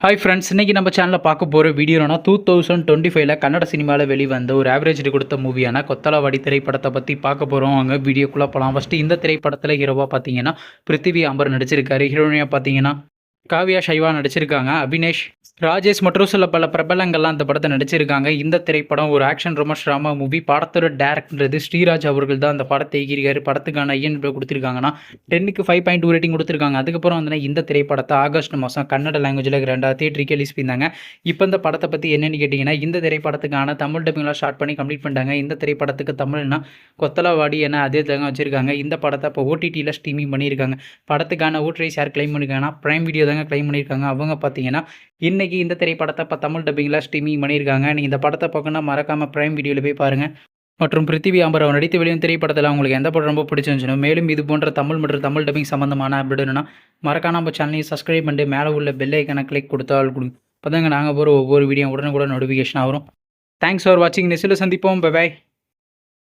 Hi friends, இன்றைக்கி நம்ம சேனலில் பார்க்க போகிற வீடியோனா 2025 கன்னட சினிமாவில் வெளிவந்த ஒரு ஆவரேஜ் கொடுத்த மூவியான கொத்தலவாடி திரைப்படத்தை பற்றி பார்க்க போகிறோம். அங்கே வீடியோக்குள்ளே போகலாம். ஃபஸ்ட்டு இந்த திரைப்படத்தில் ஹீரோவாக பார்த்தீங்கன்னா பிருத்திவி அம்பர் நடிச்சிருக்காரு. ஹீரோயினாக பார்த்தீங்கன்னா காவ்யா சைவா நடிச்சிருக்காங்க. அபினேஷ் ராஜேஷ் மற்றும் சில பல பிரபலங்கள்லாம் அந்த படத்தை நடிச்சிருக்காங்க. இந்த திரைப்படம் ஒரு ஆக்ஷன் ரொமான்ஸ் ட்ராமா மூவி. படத்தோட டேரக்டர் ஸ்ரீராஜ் அவர்கள் தான் அந்த படத்தை இயக்கியிருக்காரு. படத்துக்கான IMDb கொடுத்துருக்காங்கன்னா 10க்கு 5.2 ரேட்டிங் கொடுத்துருக்காங்க. அதுக்கப்புறம் வந்து இந்த திரைப்படத்தை ஆகஸ்ட் மாதம் கன்னட லாங்குவேஜில் 2 தியேட்டருக்கு ரிலீஸ் பண்ணியிருந்தாங்க. இப்போ இந்த படத்தை பற்றி என்னென்னு கேட்டிங்கன்னா, இந்த திரைப்படத்துக்கான தமிழ் டப்பிங்லாம் ஸ்டார்ட் பண்ணி கம்ப்ளீட் பண்ணிட்டாங்க. இந்த திரைப்படத்துக்கு தமிழ்னா கொத்தலவாடி என அதே தாங்க வச்சுருக்காங்க. இந்த படத்தை இப்போ OTTயில் ஸ்ட்ரீமிங் பண்ணியிருக்காங்க. படத்துக்கான ஓட்ரைஸ் யார் கிளைம் பண்ணியிருக்காங்கன்னா பிரைம் வீடியோ தாங்க கிளைம் பண்ணியிருக்காங்க. அவங்க பார்த்தீங்கன்னா இன்றைக்கி இந்த திரைப்படத்தை இப்போ தமிழ் டப்பிங்கில் ஸ்ட்ரீமிங் பண்ணியிருக்காங்க. நீங்கள் இந்த படத்தை பார்க்கணுன்னா மறக்காமல் பிரைம் வீடியோவில் போய் பாருங்கள். மற்றும் பிருத்திவி அம்பர் அவர் நடித்து வெளியும் திரைப்படத்தில் உங்களுக்கு எந்த படம் ரொம்ப பிடிச்சிருந்துச்சுனோ, மேலும் இது போன்ற தமிழ் மற்றும் தமிழ் டப்பிங் சம்மந்தமான அப்டேட்னா மறக்காம நம்ம சேனலையும் சப்ஸ்கிரைப் பண்ணிட்டு மேலே உள்ள பெல் ஐக்கனை கிளிக் கொடுத்தால் கொடுங்க. அப்போ தாங்க நாங்கள் போகிற ஒவ்வொரு வீடியோ உடனுக்குடன் நோட்டிஃபிகேஷன் வரும். தேங்க்ஸ் ஃபார் வாட்சிங். நெக்ஸ்ட்டில் சந்திப்போம். Bye bye.